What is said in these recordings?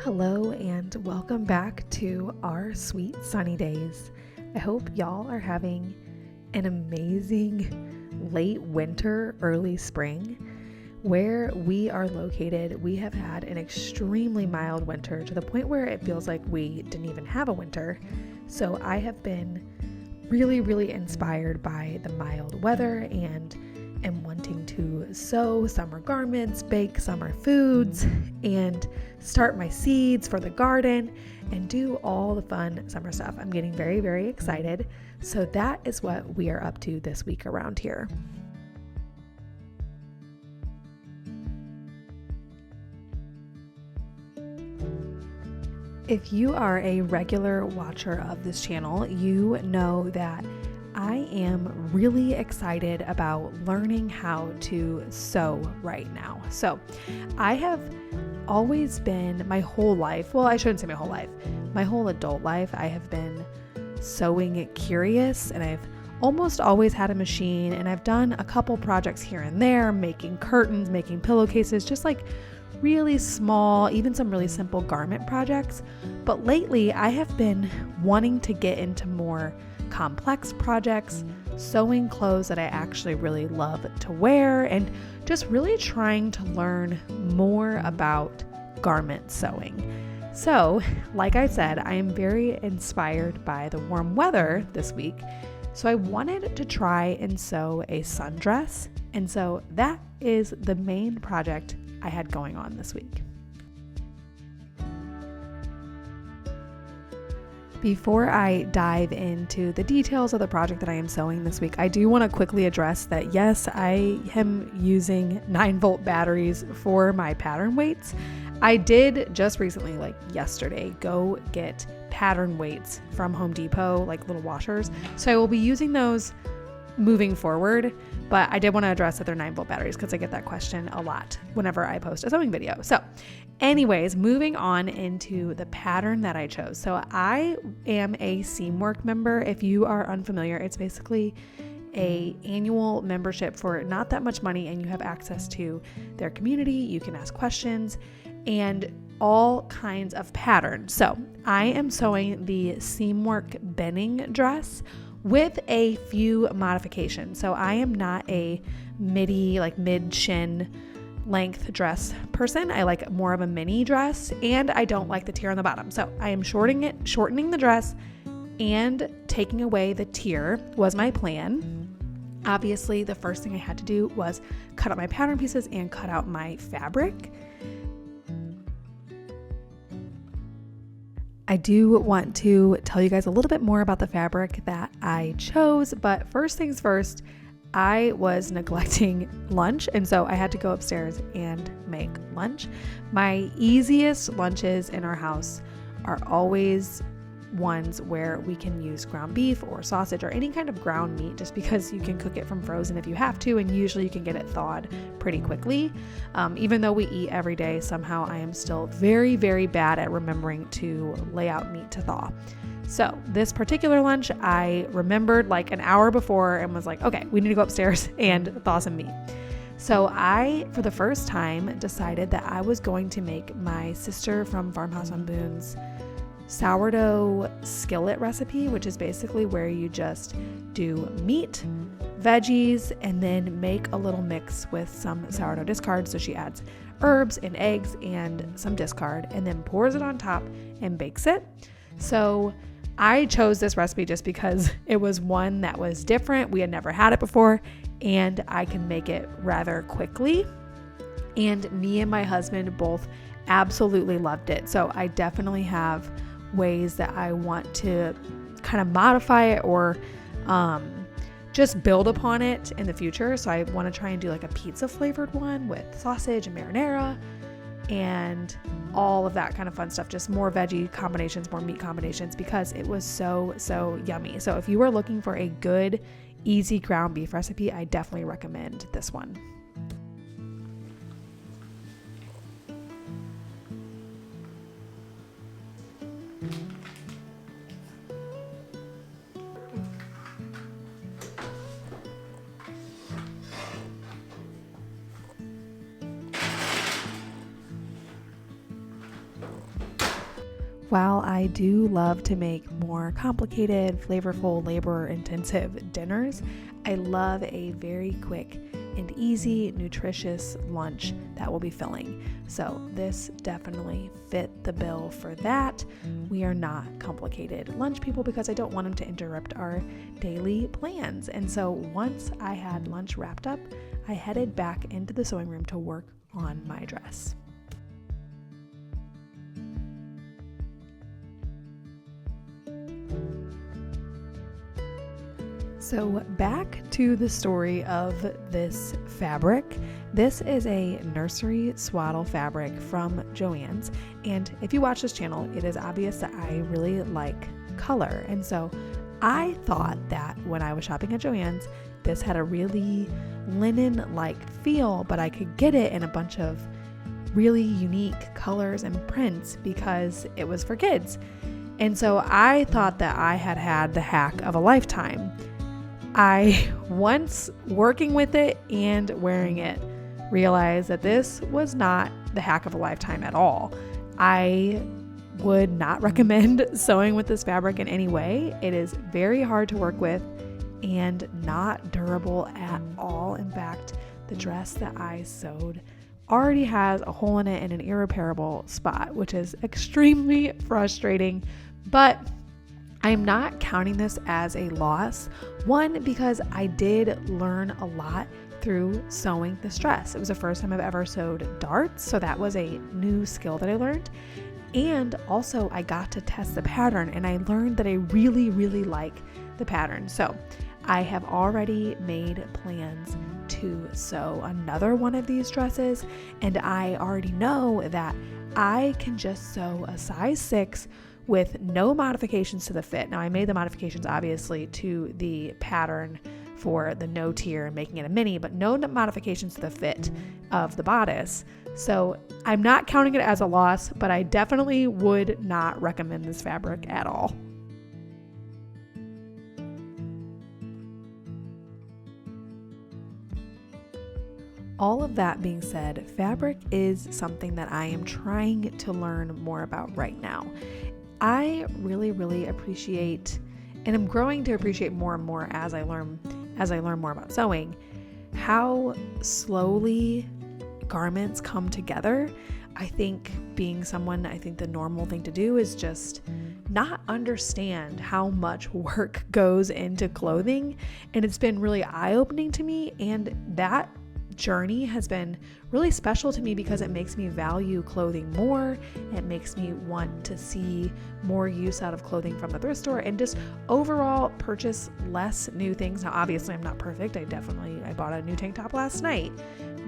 Hello and welcome back to our sweet sunny days. I hope y'all are having an amazing late winter, early spring. Where we are located, we have had an extremely mild winter to the point where it feels like we didn't even have a winter. So I have been really inspired by the mild weather and am wanting to sew summer garments, bake summer foods, and start my seeds for the garden and do all the fun summer stuff. I'm getting very excited. So that is what we are up to this week around here. If you are a regular watcher of this channel, you know that I am really excited about learning how to sew right now. So I have always been my whole life, well, I shouldn't say my whole life, my whole adult life, I have been sewing curious, and I've almost always had a machine, and I've done a couple projects here and there, making curtains, making pillowcases, just like really small, even some really simple garment projects. But lately I have been wanting to get into more complex projects, sewing clothes that I actually really love to wear, and just really trying to learn more about garment sewing. So, like I said, I am very inspired by the warm weather this week. So I wanted to try and sew a sundress. And so that is the main project I had going on this week. Before I dive into the details of the project that I am sewing this week, I do want to quickly address that yes, I am using 9-volt batteries for my pattern weights. I did just recently, like yesterday, go get pattern weights from Home Depot, like little washers. So I will be using those moving forward, but I did want to address that they're 9-volt batteries because I get that question a lot whenever I post a sewing video. So anyways, moving on into the pattern that I chose. So I am a Seamwork member. If you are unfamiliar, it's basically a annual membership for not that much money, and you have access to their community. You can ask questions and all kinds of patterns. So I am sewing the Seamwork Benning dress with a few modifications. So I am not a midi, like mid-shin length dress person. I like more of a mini dress, and I don't like the tier on the bottom. So I am shortening the dress and taking away the tier was my plan. Obviously, the first thing I had to do was cut out my pattern pieces and cut out my fabric. I do want to tell you guys a little bit more about the fabric that I chose, but first things first, I was neglecting lunch, and so I had to go upstairs and make lunch. My easiest lunches in our house are always ones where we can use ground beef or sausage or any kind of ground meat, just because you can cook it from frozen if you have to, and usually you can get it thawed pretty quickly. Even though we eat every day, somehow I am still very bad at remembering to lay out meat to thaw. So this particular lunch, I remembered like an hour before and was like, okay, we need to go upstairs and thaw some meat. So I, for the first time, decided that I was going to make my sister from Farmhouse on Boone's sourdough skillet recipe, which is basically where you just do meat, veggies, and then make a little mix with some sourdough discard. So she adds herbs and eggs and some discard, and then pours it on top and bakes it. So I chose this recipe just because it was one that was different. We had never had it before, and I can make it rather quickly. And me and my husband both absolutely loved it. So I definitely have ways that I want to kind of modify it or just build upon it in the future. So I want to try and do like a pizza flavored one with sausage and marinara and all of that kind of fun stuff, just more veggie combinations, more meat combinations, because it was so yummy. So if you are looking for a good, easy ground beef recipe, I definitely recommend this one. While I do love to make more complicated, flavorful, labor-intensive dinners, I love a very quick and easy, nutritious lunch that will be filling. So this definitely fit the bill for that. We are not complicated lunch people because I don't want them to interrupt our daily plans. And so once I had lunch wrapped up, I headed back into the sewing room to work on my dress. So back to the story of this fabric. This is a nursery swaddle fabric from Joann's. And if you watch this channel, it is obvious that I really like color. And so I thought that when I was shopping at Joann's, this had a really linen-like feel, but I could get it in a bunch of really unique colors and prints because it was for kids. And so I thought that I had the hack of a lifetime. Once working with it and wearing it, realized that this was not the hack of a lifetime at all. I would not recommend sewing with this fabric in any way. It is very hard to work with and not durable at all. In fact, the dress that I sewed already has a hole in it and an irreparable spot, which is extremely frustrating, but I'm not counting this as a loss. One, because I did learn a lot through sewing this dress. It was the first time I've ever sewed darts, so that was a new skill that I learned. And also I got to test the pattern and I learned that I really, really like the pattern. So I have already made plans to sew another one of these dresses, and I already know that I can just sew a size 6 with no modifications to the fit. Now I made the modifications obviously to the pattern for the no tier and making it a mini, but no modifications to the fit of the bodice. So I'm not counting it as a loss, but I definitely would not recommend this fabric at all. All of that being said, fabric is something that I am trying to learn more about right now. I really, really appreciate, and I'm growing to appreciate more and more as I learn more about sewing, how slowly garments come together. I think the normal thing to do is just not understand how much work goes into clothing. And it's been really eye-opening to me, and that journey has been really special to me because it makes me value clothing more. It makes me want to see more use out of clothing from the thrift store and just overall purchase less new things. Now, obviously I'm not perfect. I bought a new tank top last night,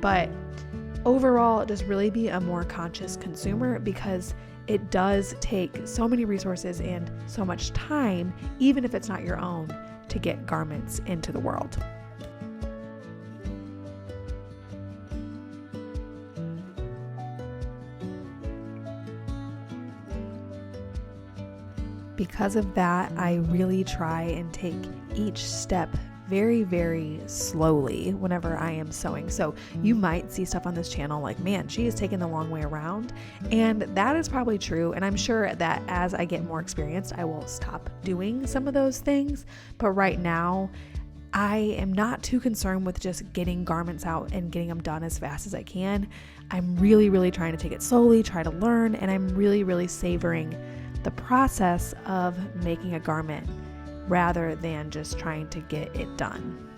but overall just really be a more conscious consumer because it does take so many resources and so much time, even if it's not your own, to get garments into the world. Because of that, I really try and take each step very, very slowly whenever I am sewing. So you might see stuff on this channel like, man, she is taking the long way around. And that is probably true. And I'm sure that as I get more experienced, I will stop doing some of those things. But right now, I am not too concerned with just getting garments out and getting them done as fast as I can. I'm really, really trying to take it slowly, try to learn, and I'm really, really savoring the process of making a garment rather than just trying to get it done.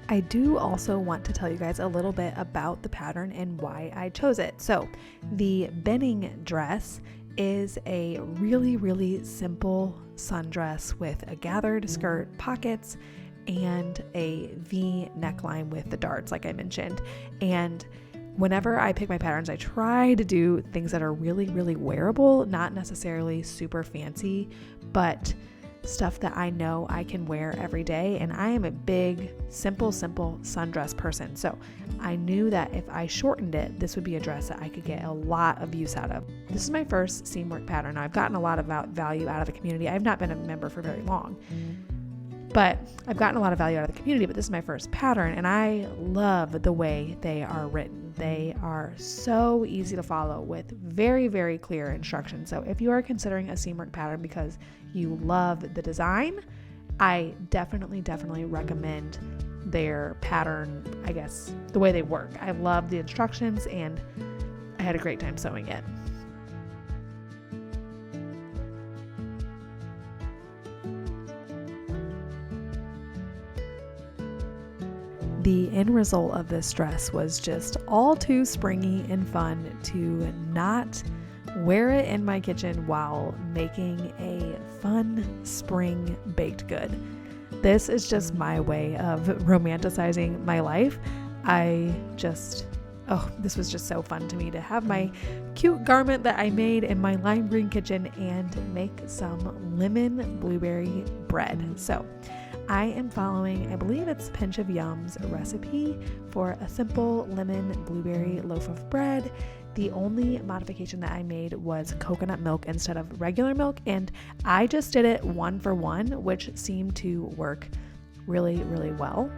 I do also want to tell you guys a little bit about the pattern and why I chose it. So the Benning dress is a really, really simple sundress with a gathered skirt, pockets, and a V neckline with the darts, like I mentioned. And whenever I pick my patterns, I try to do things that are really, really wearable, not necessarily super fancy, but stuff that I know I can wear every day. And I am a big, simple sundress person. So I knew that if I shortened it, this would be a dress that I could get a lot of use out of. This is my first seamwork pattern. Now, I've gotten a lot of value out of the community. I've not been a member for very long, but I've gotten a lot of value out of the community, but this is my first pattern, and I love the way they are written. They are so easy to follow with very, very clear instructions. So if you are considering a seamwork pattern because you love the design, I definitely recommend their pattern, I guess, the way they work. I love the instructions, and I had a great time sewing it. The end result of this dress was just all too springy and fun to not wear it in my kitchen while making a fun spring baked good. This is just my way of romanticizing my life. This was just so fun to me to have my cute garment that I made in my lime green kitchen and make some lemon blueberry bread. So I am following, I believe it's Pinch of Yum's recipe for a simple lemon blueberry loaf of bread. The only modification that I made was coconut milk instead of regular milk, and I just did it 1-for-1, which seemed to work really, really well.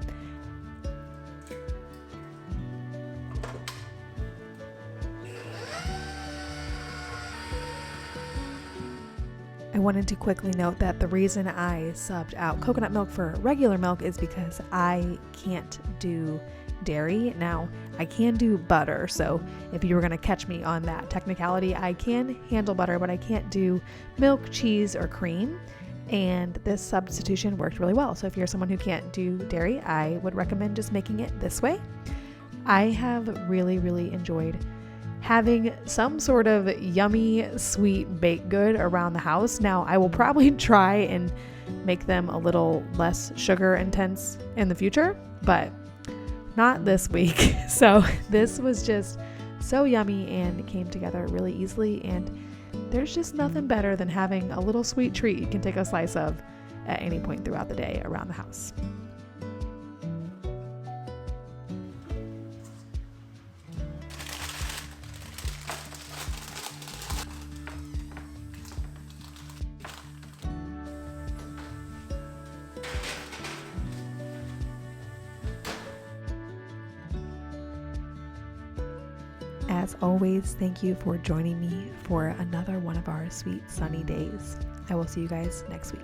I wanted to quickly note that the reason I subbed out coconut milk for regular milk is because I can't do dairy. Now, I can do butter, so if you were going to catch me on that technicality, I can handle butter, but I can't do milk, cheese, or cream. And this substitution worked really well. So if you're someone who can't do dairy, I would recommend just making it this way. I have really, really enjoyed having some sort of yummy, sweet baked good around the house. Now, I will probably try and make them a little less sugar intense in the future, but not this week. So this was just so yummy and came together really easily. And there's just nothing better than having a little sweet treat you can take a slice of at any point throughout the day around the house. As always, thank you for joining me for another one of our sweet sunny days. I will see you guys next week.